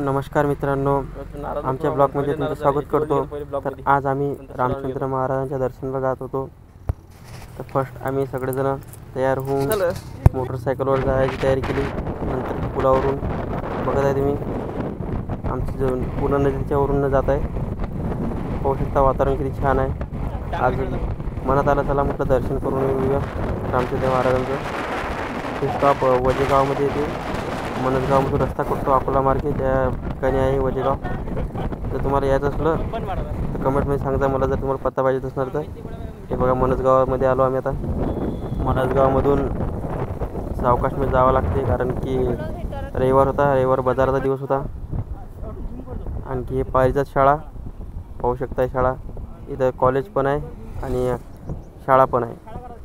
नमस्कार मित्रांनो, आमच्या ब्लॉगमध्ये तुमचं स्वागत करतो. तर आज आम्ही रामचंद्र महाराजांच्या दर्शनाला जात होतो. तर फर्स्ट आम्ही सगळेजण तयार होऊन मोटरसायकलवर जायची तयारी केली. नंतर पुलावरून बघत आहे तुम्ही आमची जो पूर्ण नदीच्यावरून जात आहे. पाहू शकता वातावरण किती छान आहे. आज मनात आलं चला म्हटलं दर्शन करून येऊया रामचंद्र महाराजांचं. हे स्टॉप वजेगावमध्ये येते. मनसगावमधून रस्ता करतो अकोला मार्गे, त्या ठिकाणी आहे वजेगाव. जर तुम्हाला यायचं असलं तर कमेंटमध्ये सांगा मला, जर तुम्हाला पत्ता पाहिजे असणार तर. हे बघा मनसगावमध्ये आलो आम्ही आता. मनसगावमधून सावकाशमध्ये जावं लागते कारण की रविवार होता, रविवार बाजाराचा दिवस होता. आणखी हे पारिजात शाळा पाहू शकता. शाळा इथं कॉलेज पण आहे आणि शाळा पण आहे.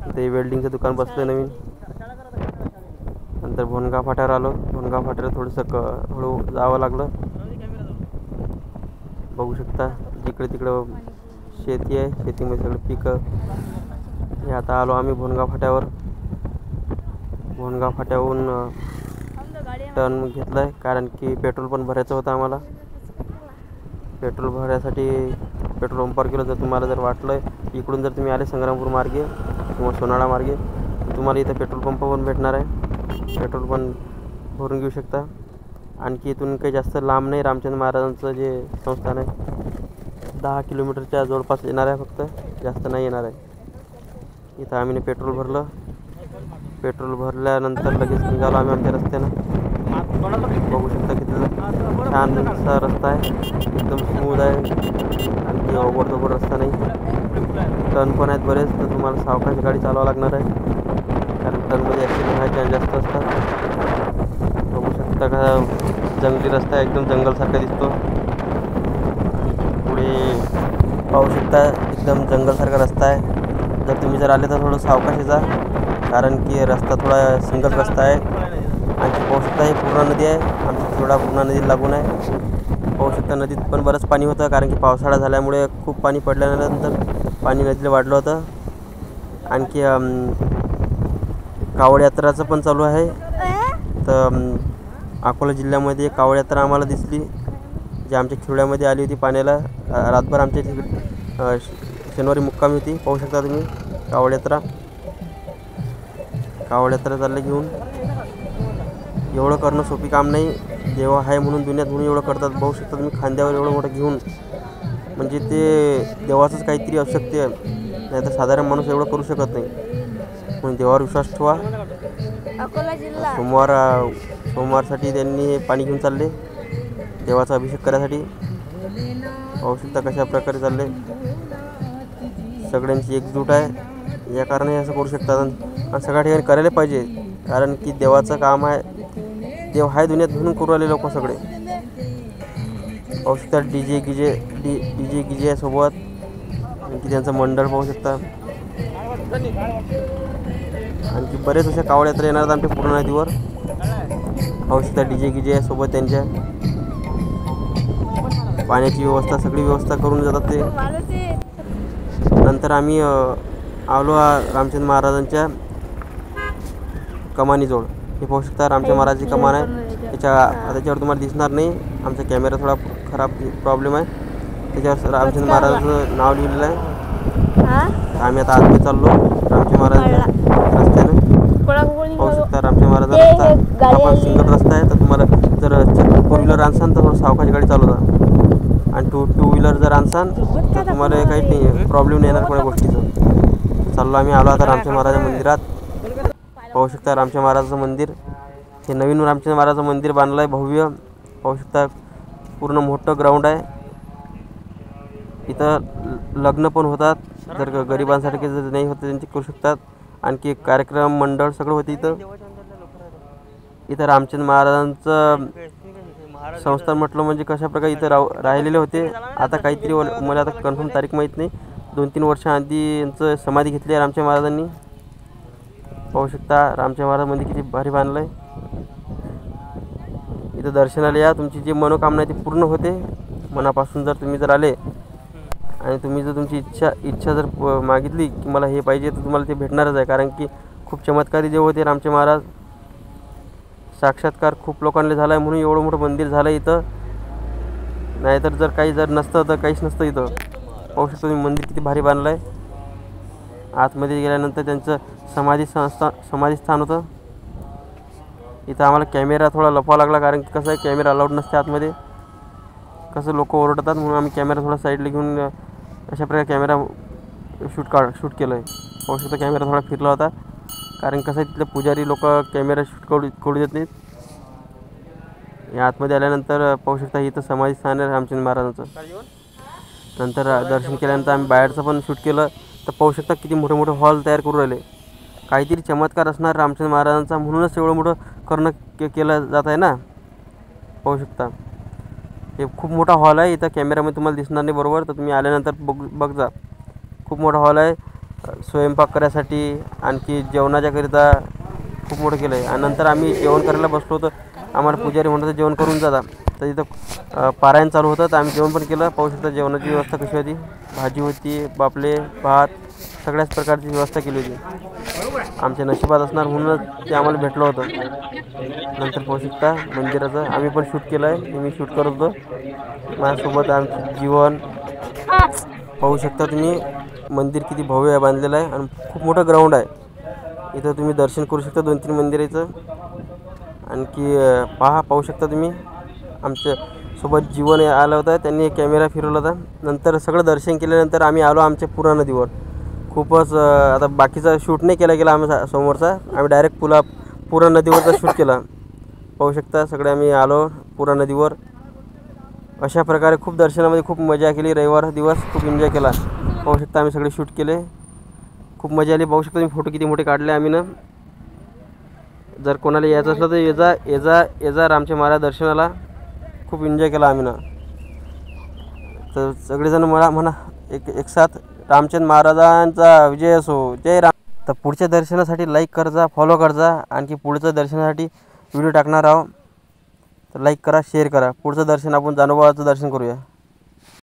इथे वेल्डिंगचं दुकान बसलं नवीन. नंतर भोनगाव फाट्यावर आलो. भोनगाव फाट्यावर थोडंसं हळू जावं लागलं. बघू शकता जिकडे तिकडं शेती आहे, शेतीमध्ये सगळं पिकं. हे आता आलो आम्ही भोनगाव फाट्यावर. भोनगाव फाट्याहून टर्न घेतलं आहे कारण की पेट्रोल पण भरायचं होतं आम्हाला. पेट्रोल भरण्यासाठी पेट्रोल पंपावर गेलो. जर तुम्हाला जर वाटलं इकडून जर तुम्ही आले संग्रामपूर मार्गे किंवा सोनाळा मार्गे तर तुम्हाला इथं पेट्रोल पंप पण भेटणार आहे. पेट्रोल पण भरून घेऊ शकता. आणखी इथून काही जास्त लांब नाही. रामचंद्र महाराजांचं जे संस्थान आहे 10 किलोमीटरच्या जवळपास येणार आहे, फक्त जास्त नाही येणार आहे. इथं आम्ही पेट्रोल भरलं. पेट्रोल भरल्यानंतर लगेच निघालो आम्ही आमच्या रस्त्यानं. बघू शकता किती छानसा रस्ता आहे, एकदम स्मूथ आहे. आणखी ओव्हर रस्ता नाही. टर्न पण आहेत बरेच, तर तुम्हाला सावकाश गाडी चालवावं लागणार आहे कारण टर्नमध्ये ॲक्सिडेंट व्हायचे जास्त असतात. बघू शकता का जंगली रस्ता आहे, एकदम जंगलसारखा दिसतो. पुढे पाहू शकता एकदम जंगलसारखा रस्ता आहे. जर तुम्ही जर आले तर थोडं सावकाश जा कारण की रस्ता थोडा सिंगल रस्ता आहे. आणखी पाहू शकता ही पूर्णा नदी आहे. आमची थोडा पूर्णा नदी लागून आहे. पाहू शकता नदीत पण बरंच पाणी होतं कारण की पावसाळा झाल्यामुळे खूप पाणी पडल्यानंतर पाणी नदीला वाढलं होतं. आणखी कावड यात्राचं पण चालू आहे. तर अकोला जिल्ह्यामध्ये कावड यात्रा आम्हाला दिसली, जी आमच्या खेड्यामध्ये आली होती पाण्याला. रातभर आमच्या शनिवारी मुक्कामी होती. पाहू शकता तुम्ही कावड यात्रा. कावड यात्रा चाललं घेऊन. एवढं करणं सोपी काम नाही. देव आहे म्हणून दुनियात म्हणून एवढं करतात. पाहू शकता तुम्ही खांद्यावर एवढं मोठं घेऊन, म्हणजे ते देवाचंच काहीतरी अशक्य आहे. नाही तर साधारण माणूस एवढं करू शकत नाही. म्हणून देवावर विश्वास ठेवा. सोमवारसाठी त्यांनी हे पाणी घेऊन चालले देवाचा अभिषेक करायसाठी. पाहू शकता कशा प्रकारे चालले. सगळ्यांची एकजूट आहे, या कारणाने असं करू शकतात. आणि सगळ्या ठिकाणी करायला पाहिजे कारण की देवाचं काम आहे. देव आहे दुनियात म्हणून करू आले लोक सगळे. पाहू शकता डीजे गिजे सोबत. आणखी त्यांचं मंडळ पाहू शकता. आणखी बरेच अशा कावड यात्रा येणार आहेत आमच्या पूर्ण नदीवर. पाहू शकता डीजे गिजे सोबत त्यांच्या. पाण्याची व्यवस्था सगळी व्यवस्था करून जातात ते. नंतर आम्ही आलो रामचंद्र महाराजांच्या कमानीजवळ. हे पाहू शकता रामचंद्र महाराजांची कमान आहे. त्याच्यावर तुम्हाला दिसणार नाही, आमचा कॅमेरा थोडा खराब प्रॉब्लेम आहे. त्याच्यावर रामचंद्र महाराजांचं नाव लिहिलेलं आहे. आम्ही आता आतमध्ये चाललो रामचंद्र महाराजांच्या रस्त्यानं. पाहू शकता रामचंद्र महाराजांचा रस्ता हा पण सिंगल रस्ता आहे. तर तुम्हाला जर 4 व्हीलर आणसान तर थोडं सावकाश गाडी चालवता. आणि 2 व्हीलर जर आणसान तर तुम्हाला काही प्रॉब्लेम नाही येणार कोणत्या गोष्टीचं. चाललो आम्ही. आलो आता रामचंद्र महाराज मंदिरात. पाहू शकता रामचंद्र महाराजाचं मंदिर. हे नवीन रामचंद्र महाराजाचं मंदिर बांधलं आहे भव्य. पाहू शकता पूर्ण मोठं ग्राउंड आहे. इथं लग्न पण होतात. जर गरिबांसाठी जर नाही होतं त्यांचे करू शकतात. आणखी कार्यक्रम मंडळ सगळं होतं इथं. इथं रामचंद्र महाराजांचं संस्थान म्हटलं म्हणजे कशा प्रकारे इथं राहिलेले होते. आता काहीतरी मला आता कन्फर्म तारीख माहीत नाही. 2-3 वर्षाआधी यांचं समाधी घेतली आहे रामचंद्र महाराजांनी. पाहू शकता रामचंद्र महाराज मंदिर किती भारी बांधलं आहे. इथं दर्शनाला या, तुमची जी मनोकामना आहे ती पूर्ण होते मनापासून. जर तुम्ही जर आले आणि तुम्ही जर तुमची इच्छा जर मागितली की मला हे पाहिजे तर तुम्हाला ते भेटणारच आहे. कारण की खूप चमत्कारी देव होते रामचंद्र महाराज. साक्षात्कार खूप लोकांना झाला आहे म्हणून एवढं मोठं मंदिर झालं इथं. नाहीतर जर नसतं तर काहीच नसतं इथं. पाहू शकता तुम्ही मंदिर किती भारी बांधलं आहे. आतमध्ये गेल्यानंतर त्यांचं समाधीस्थान होतं. इथं आम्हाला कॅमेरा थोडा लपवावा लागला, कारण की कसं आहे कॅमेरा अलाउड नसते आतमध्ये. कसं लोक ओरडतात म्हणून आम्ही कॅमेरा थोडा साईडला घेऊन अशा प्रकारे कॅमेरा शूट केलं आहे. पाहू शकता कॅमेरा थोडा फिरला होता, कारण कसं आहे तिथले पुजारी लोक कॅमेरा शूट करू देत नाहीत. या आतमध्ये आल्यानंतर पाहू शकता इथं समाधीस्थान आहे रामचंद्र महाराजांचं. नंतर दर्शन केल्यानंतर आम्ही बाहेरचं पण शूट केलं. तर पाहू शकता किती मोठे मोठे हॉल तयार करू राहिले. काहीतरी चमत्कार असणार रामचंद्र महाराजांचा, म्हणूनच एवढं मोठं करणं केलं जात आहे ना. पाहू शकता हे खूप मोठा हॉल आहे. इथं कॅमेरामध्ये तुम्हाला दिसणार नाही बरोबर, तर तुम्ही आल्यानंतर बघ जा. खूप मोठा हॉल आहे स्वयंपाक करायसाठी, आणखी जेवणाच्याकरिता खूप मोठं केलं आहे. आणि नंतर आम्ही जेवण करायला बसलो होतो. आम्हाला पुजारी म्हणत होते जेवण करून जा. तर इथं पारायण चालू होतं, तर आम्ही जेवण पण केलं. पाहू शकता जेवणाची व्यवस्था कशी होती. भाजी होती, बापले, भात, सगळ्याच प्रकारची व्यवस्था केली होती. आमच्या नशिबात असणार म्हणूनच ते आम्हाला भेटलं होतं. नंतर पाहू शकता मंदिराचं आम्ही पण शूट केलं आहे. मी शूट करत होतो. माझ्यासोबत आमचं जीवन. पाहू शकता तुम्ही मंदिर किती भव्य बांधलेलं आहे आणि खूप मोठं ग्राउंड आहे. इथं तुम्ही दर्शन करू शकता 2-3 मंदिराचं. आणखी पाहू शकता तुम्ही आमच्यासोबत जीवन आलं होतं, त्यांनी कॅमेरा फिरवला होता. नंतर सगळं दर्शन केल्यानंतर आम्ही आलो आमच्या पुरा नदीवर. खूपच आता बाकीचा शूट नाही केला गेला आम्ही समोरचा, आम्ही डायरेक्ट पुरा नदीवरचा शूट केला. पाहू शकता सगळे आम्ही आलो पुरा नदीवर. अशा प्रकारे खूप दर्शनामध्ये खूप मजा केली. रविवार दिवस खूप एन्जॉय केला. पाहू शकता आम्ही सगळे शूट केले, खूप मजा आली. पाहू शकता तुम्ही फोटो किती मोठे काढले आम्ही ना. जर कोणाला यायचं असलं तर ये जा रामचंद्र महाराज दर्शनाला. खूप एन्जॉय केला आम्ही ना. तर सगळेजण म्हणा एक साथ रामचंद्र महाराजांचा विजय असो. जय राम. तर पुढच्या दर्शनासाठी लाईक करजा, फॉलो करजा. आणखी पुढच्या दर्शनासाठी व्हिडिओ टाकणार आहो, तर लाईक करा, शेअर करा. पुढचं दर्शन आपण जानोबाचं दर्शन करूया.